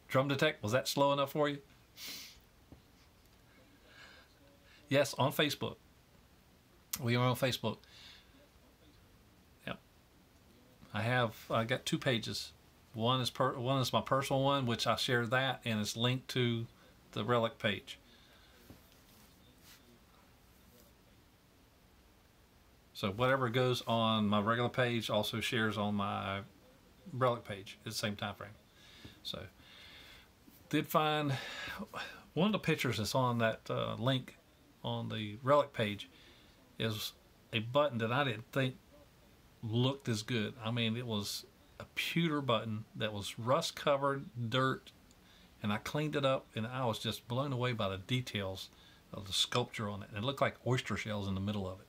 S2: Drum Detect, was that slow enough for you? Yes, on Facebook. We are on Facebook. Yep. I got 2 pages. One is my personal one, which I share that, and it's linked to the Relic page. So whatever goes on my regular page also shares on my Relic page at the same time frame. So did find one of the pictures that's on that link on the Relic page is a button that I didn't think looked as good. I mean, it was a pewter button that was rust covered, dirt, and I cleaned it up, and I was just blown away by the details of the sculpture on it. And it looked like oyster shells in the middle of it.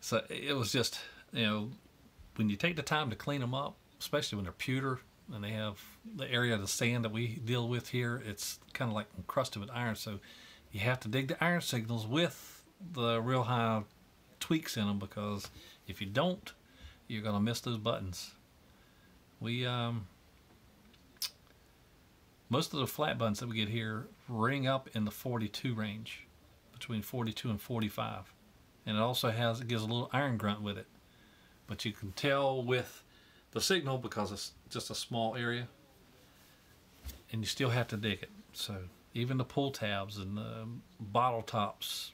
S2: So it was just, you know, when you take the time to clean them up, especially when they're pewter and they have the area of the sand that we deal with here, it's kind of like encrusted with iron. So you have to dig the iron signals with the real high tweaks in them, because if you don't, you're going to miss those buttons. We most of the flat buttons that we get here ring up in the 42 range, between 42 and 45. And it also it gives a little iron grunt with it. But you can tell with the signal because it's just a small area, and you still have to dig it. So even the pull tabs and the bottle tops,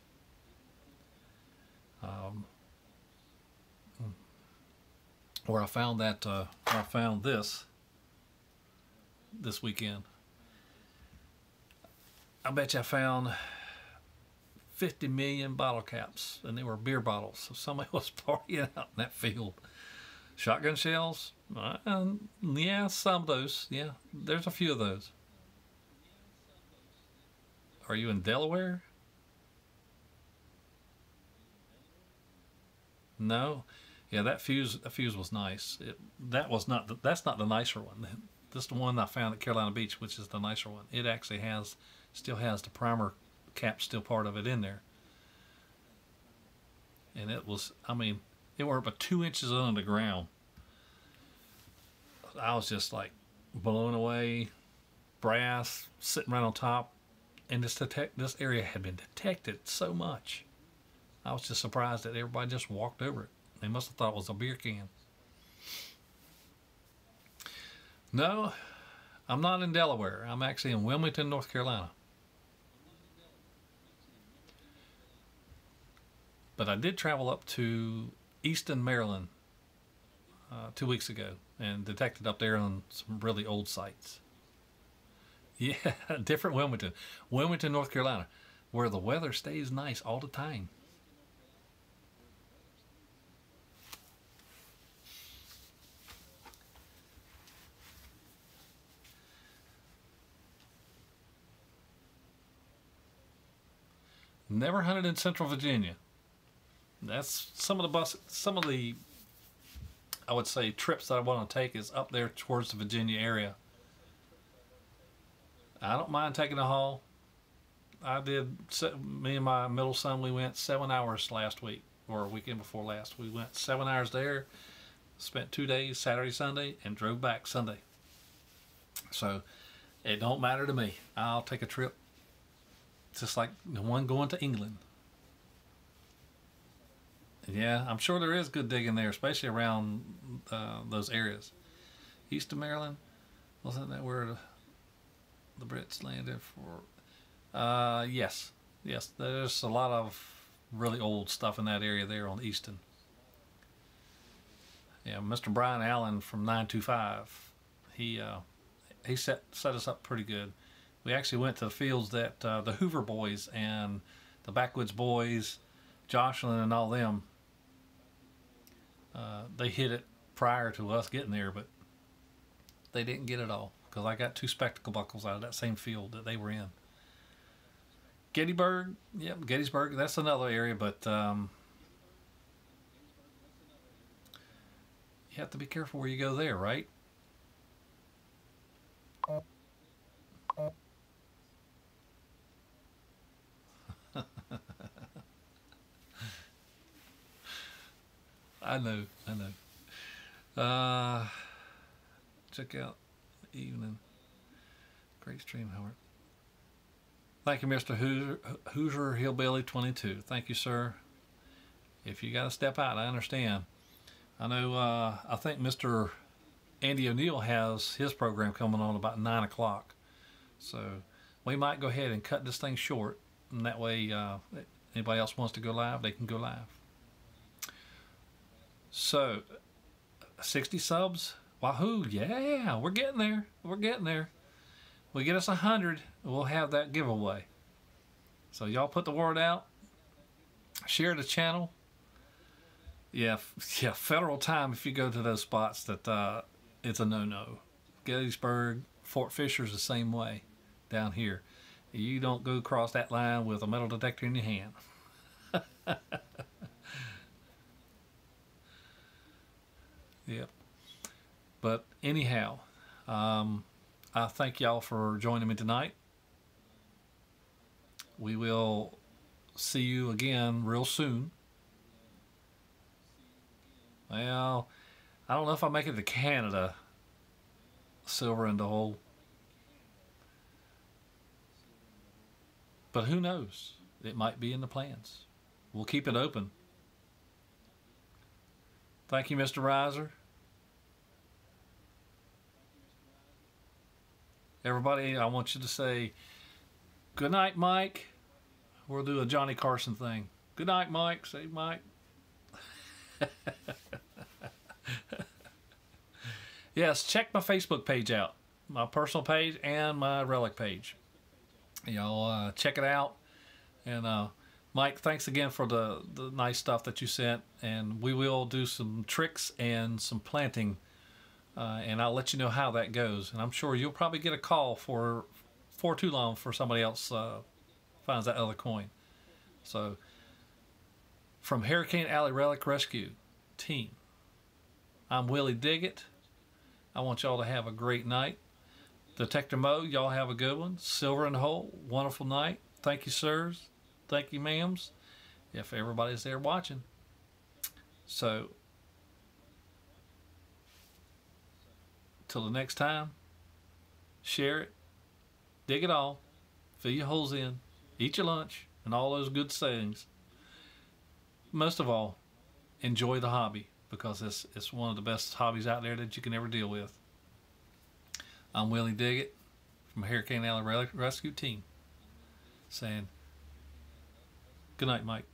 S2: where I found that I found this weekend. I bet you I found 50 million bottle caps, and they were beer bottles. So somebody was partying out in that field. Shotgun shells, yeah, some of those. Yeah, there's a few of those. Are you in Delaware? No. Yeah, that fuse was nice. That's not the nicer one. This is the one I found at Carolina Beach, which is the nicer one. It actually still has the primer cap, still part of it in there. And it was, I mean, it were about 2 inches under the ground. I was just like blown away. Brass sitting right on top, and this area had been detected so much. I was just surprised that everybody just walked over it. They must have thought it was a beer can. No, I'm not in Delaware. I'm actually in Wilmington, North Carolina. But I did travel up to Easton, Maryland 2 weeks ago and detected up there on some really old sites. Yeah, different Wilmington. Wilmington, North Carolina, where the weather stays nice all the time. Never hunted in Central Virginia. That's some of the I would say trips that I want to take is up there towards the Virginia area. I don't mind taking a haul. Me and my middle son, we went 7 hours last week, or weekend before last. We went 7 hours there, spent 2 days, Saturday, Sunday, and drove back Sunday. So it don't matter to me. I'll take a trip. Just like the one going to England. Yeah, I'm sure there is good digging there, especially around those areas. East of Maryland, wasn't that where the Brits landed for? Yes, there's a lot of really old stuff in that area there on Easton. Yeah, Mr. Brian Allen from 925, he set us up pretty good. We actually went to the fields that the Hoover boys and the Backwoods boys, Jocelyn and all them, they hit it prior to us getting there, but they didn't get it all because I got 2 spectacle buckles out of that same field that they were in. Gettysburg, yep, Gettysburg, that's another area, but you have to be careful where you go there, right? I know. Check out the evening. Great stream, Howard. Thank you, Mr. Hoosier Hillbilly 22. Thank you, sir. If you got to step out, I understand. I know. I think Mr. Andy O'Neill has his program coming on about 9 o'clock, so we might go ahead and cut this thing short, and that way, anybody else wants to go live, they can go live. So, 60 subs, wahoo! Yeah, we're getting there. We get us 100, we'll have that giveaway. So y'all put the word out, share the channel. yeah, federal time if you go to those spots that it's a no-no. Gettysburg, Fort Fisher's the same way down here. You don't go across that line with a metal detector in your hand. Yep. But anyhow, I thank y'all for joining me tonight. We will see you again real soon. Well, I don't know if I'll make it to Canada, Silver in the Hole. But who knows? It might be in the plans. We'll keep it open. Thank you, Mr. Riser. Everybody, I want you to say, good night, Mike. We'll do a Johnny Carson thing. Good night, Mike. Say, Mike. Yes, check my Facebook page out. My personal page and my Relic page. Y'all check it out. And Mike, thanks again for the nice stuff that you sent. And we will do some tricks and some planting. And I'll let you know how that goes. And I'm sure you'll probably get a call for too long for somebody else finds that other coin. So, from Hurricane Alley Relic Rescue Team, I'm Willie Diggett. I want y'all to have a great night. Detective Mo, y'all have a good one. Silver in the Hole, wonderful night. Thank you, sirs. Thank you, ma'ams, if everybody's there watching. So, till the next time, share it, dig it all, fill your holes in, eat your lunch, and all those good sayings. Most of all, enjoy the hobby, because it's one of the best hobbies out there that you can ever deal with. I'm Willie Diggett from Hurricane Alley Relic Rescue Team saying good night, Mike.